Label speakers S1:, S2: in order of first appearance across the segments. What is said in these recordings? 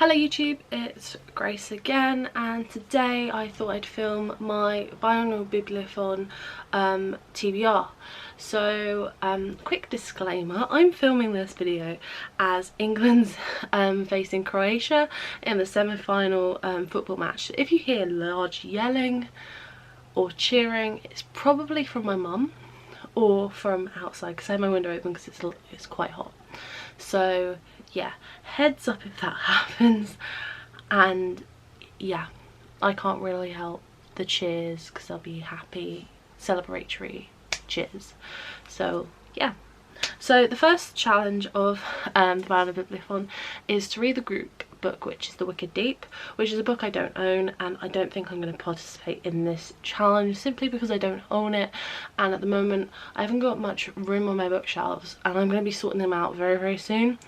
S1: Hello YouTube, it's Grace again, and today I thought I'd film my Biannual Bibliothon TBR. So, quick disclaimer, I'm filming this video as England's facing Croatia in the semi-final football match. If you hear large yelling or cheering, it's probably from my mum or from outside because I have my window open because it's quite hot. So yeah, heads up if that happens. And yeah, I can't really help the cheers because I'll be happy, celebratory cheers. So yeah, so the first challenge of the Biannual Bibliothon is to read the group book, which is The Wicked Deep, which is a book I don't own, and I don't think I'm going to participate in this challenge simply because I don't own it, and at the moment I haven't got much room on my bookshelves and I'm going to be sorting them out very soon,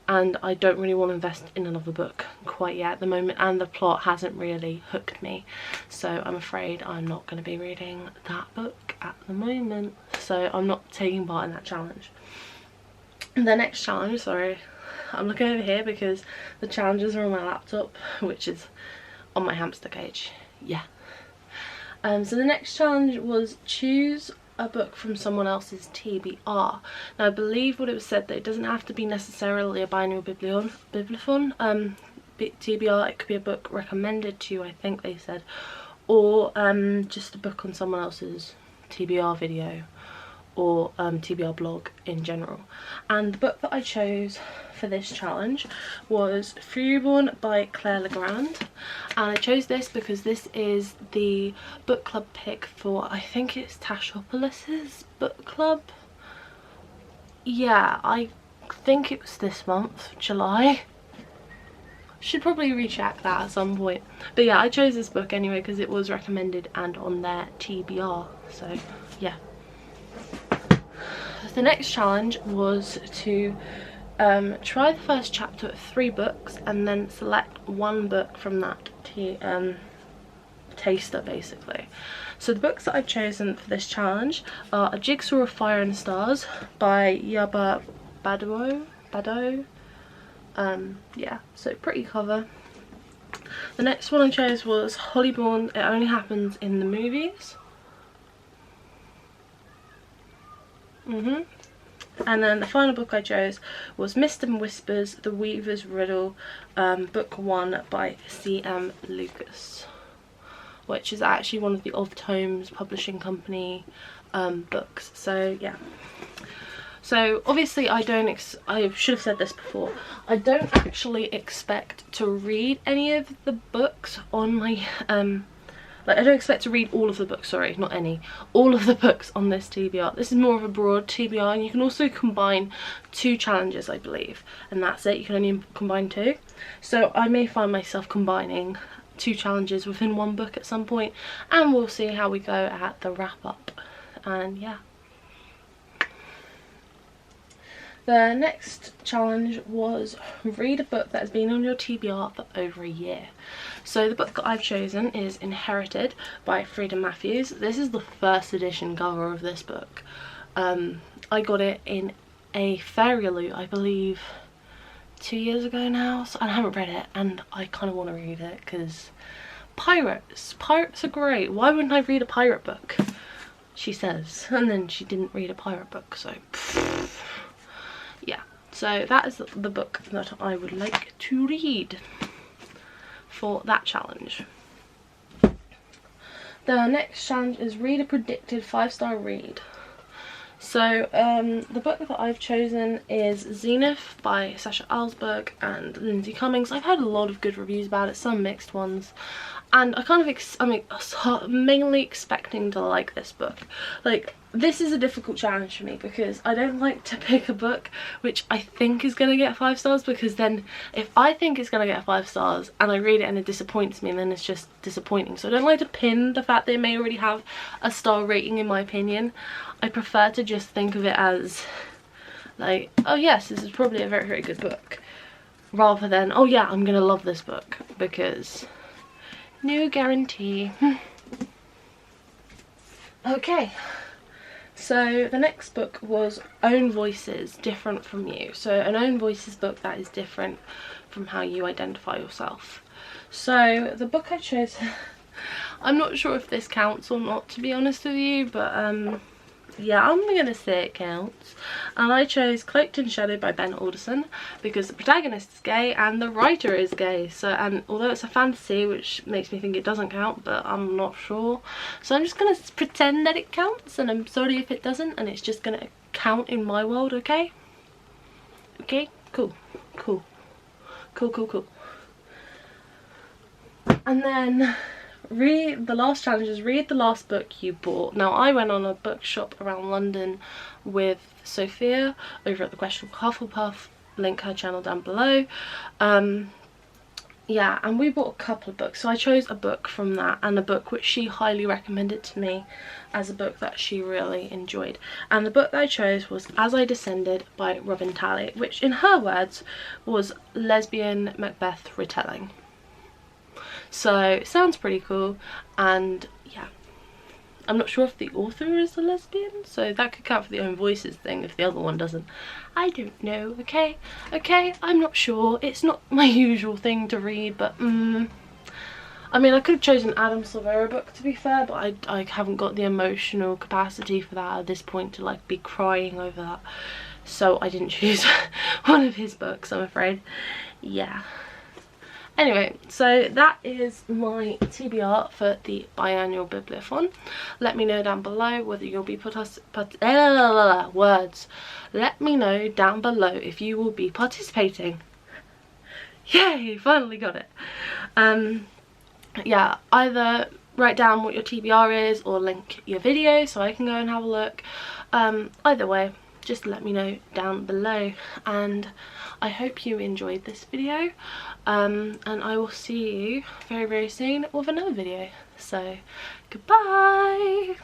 S1: and I don't really want to invest in another book quite yet at the moment, and the plot hasn't really hooked me, so I'm afraid I'm not going to be reading that book at the moment, so I'm not taking part in that challenge. The next challenge, sorry, I'm looking over here because the challenges are on my laptop, which is on my hamster cage. Yeah. So the next challenge was choose a book from someone else's TBR. Now I believe what it was said that it doesn't have to be necessarily a Biannual Bibliothon TBR. It could be a book recommended to you, I think they said, or just a book on someone else's TBR video or TBR blog in general. And the book that I chose for this challenge was Fromparchmenttobooks by Claire Legrand, and I chose this because this is the book club pick for, I think it's Tashopolis's book club. Yeah, I think it was this month, July. Should probably recheck that at some point, but yeah, I chose this book anyway because it was recommended and on their TBR, so yeah. The next challenge was to try the first chapter of 3 books and then select one book from that taster basically. So the books that I've chosen for this challenge are A Jigsaw of Fire and Stars by Bado. Yeah, so pretty cover. The next one I chose was Hollyborn, It Only Happens in the Movies. And then the final book I chose was Mist and Whispers, The Weaver's Riddle, book 1 by C.M. Lucas, which is actually one of the Of Tomes publishing company books. So yeah, so obviously I should have said this before, I don't actually expect to read any of the books on my I don't expect to read all of the books, sorry, not any, all of the books on this TBR. This is more of a broad TBR, and you can also combine 2 challenges, I believe, and that's it. You can only combine 2. So I may find myself combining 2 challenges within one book at some point, and we'll see how we go at the wrap up. And yeah. The next challenge was read a book that has been on your TBR for over a year. So the book that I've chosen is Inherited by Frida Matthews. This is the first edition cover of this book. I got it in a fairy loot, I believe 2 years ago now, so I haven't read it and I kind of want to read it because pirates are great. Why wouldn't I read a pirate book, she says, and then she didn't read a pirate book, so yeah. So that is the book that I would like to read for that challenge. The next challenge is read a predicted 5-star read. So the book that I've chosen is Zenith by Sasha Alsberg and Lindsay Cummings. I've heard a lot of good reviews about it, some mixed ones, and I'm mainly expecting to like this book. Like, this is a difficult challenge for me because I don't like to pick a book which I think is going to get 5 stars, because then if I think it's going to get 5 stars and I read it and it disappoints me, then it's just disappointing. So I don't like to pin the fact that it may already have a star rating in my opinion. I prefer to just think of it as like, oh yes, this is probably a very good book, rather than, oh yeah, I'm going to love this book, because no guarantee. Okay. So the next book was Own Voices, Different from You. So an Own Voices book that is different from how you identify yourself. So the book I chose, I'm not sure if this counts or not, to be honest with you, but yeah, I'm gonna say it counts. And I chose Cloaked in Shadow by Ben Alderson because the protagonist is gay and the writer is gay. So, and although it's a fantasy, which makes me think it doesn't count, but I'm not sure, so I'm just gonna pretend that it counts, and I'm sorry if it doesn't, and it's just gonna count in my world. Okay, okay, cool. And then the last challenge is read the last book you bought. Now I went on a bookshop around London with Sophia over at the Questionable Hufflepuff, link her channel down below. Yeah, and we bought a couple of books, so I chose a book from that and a book which she highly recommended to me as a book that she really enjoyed. And the book that I chose was As I Descended by Robin Talley, which in her words was lesbian Macbeth retelling. So it sounds pretty cool, and yeah, I'm not sure if the author is a lesbian, so that could count for the Own Voices thing if the other one doesn't. I don't know. Okay, I'm not sure. It's not my usual thing to read, but I mean, I could have chosen Adam Silvera book, to be fair, but I haven't got the emotional capacity for that at this point to like be crying over that, so I didn't choose one of his books, I'm afraid. Yeah. Anyway, so that is my TBR for the Biannual Bibliothon. Let me know down below whether you'll be Let me know down below if you will be participating. Yay, finally got it. Yeah, either write down what your TBR is or link your video so I can go and have a look. Either way, just let me know down below, and I hope you enjoyed this video, and I will see you very soon with another video. So goodbye.